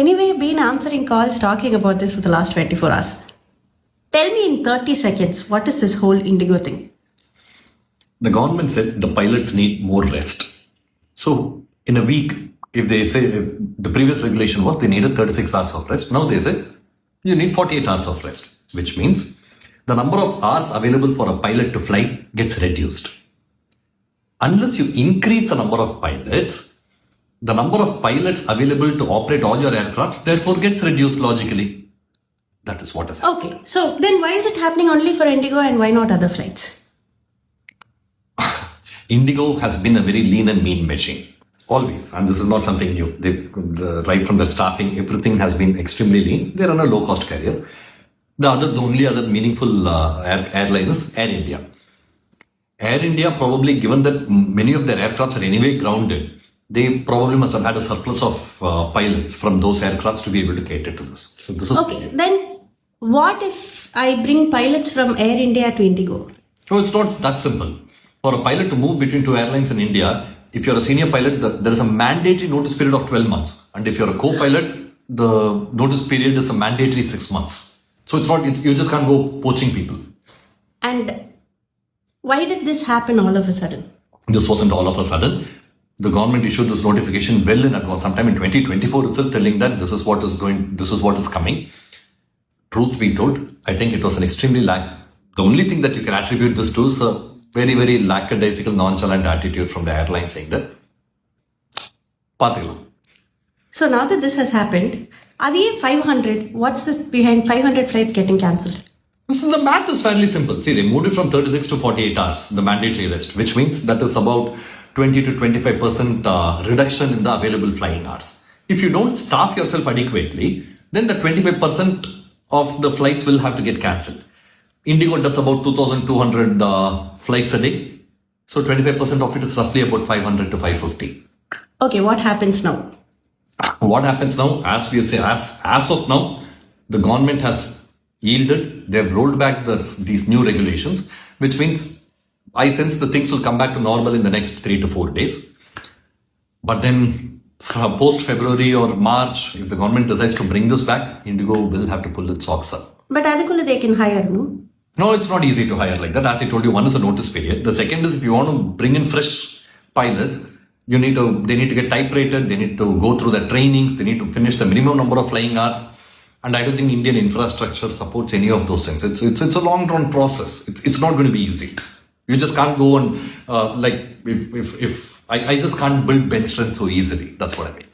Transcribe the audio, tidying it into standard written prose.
anyway, been answering calls talking about this for the last 24 hours. Tell me in 30 seconds, what is this whole Indigo thing? The government said the pilots need more rest. So in a week, if they say the previous regulation was they needed 36 hours of rest, now they say you need 48 hours of rest, which means the number of hours available for a pilot to fly gets reduced. Unless you increase the number of pilots, the number of pilots available to operate all your aircraft therefore gets reduced logically. That is what is happening. Okay, so then why is it happening only for Indigo and why not other flights? Indigo has been a very lean and mean machine. Always. And this is not something new. Right from their staffing, everything has been extremely lean. They're on a low-cost carrier. The only other meaningful airline is Air India. Air India, probably given that many of their aircrafts are anyway grounded, they probably must have had a surplus of pilots from those aircrafts to be able to cater to this. So this is okay. Then what if I bring pilots from Air India to Indigo? So it's not that simple. For a pilot to move between two airlines in India, if you're a senior pilot, there is a mandatory notice period of 12 months. And if you're a co-pilot, the notice period is a mandatory 6 months. So you just can't go poaching people. And why did this happen all of a sudden? This wasn't all of a sudden. The government issued this notification well in advance, sometime in 2024 itself, telling that this is what is coming. Truth be told, I think it was an extremely the only thing that you can attribute this to is a very, very lackadaisical, nonchalant attitude from the airline saying that, Pathila. So now that this has happened, are they 500? What's this behind 500 flights getting cancelled? The math is fairly simple. See, they moved it from 36 to 48 hours, the mandatory rest, which means that is about 20 to 25% reduction in the available flying hours. If you don't staff yourself adequately, then the 25% of the flights will have to get cancelled. Indigo does about 2,200 flights a day. So 25% of it is roughly about 500 to 550. Okay, what happens now? What happens now, as we say, as of now, the government has yielded. They've rolled back these new regulations, which means I sense the things will come back to normal in the next 3 to 4 days. But then post-February or March, if the government decides to bring this back, Indigo will have to pull its socks up. But Adikula, they can hire, no? No, it's not easy to hire like that. As I told you, one is a notice period. The second is if you want to bring in fresh pilots, they need to get type rated, they need to go through the trainings, they need to finish the minimum number of flying hours. And I don't think Indian infrastructure supports any of those things. It's a long drawn process. It's not going to be easy. You just can't go and I just can't build bench strength so easily. That's what I mean.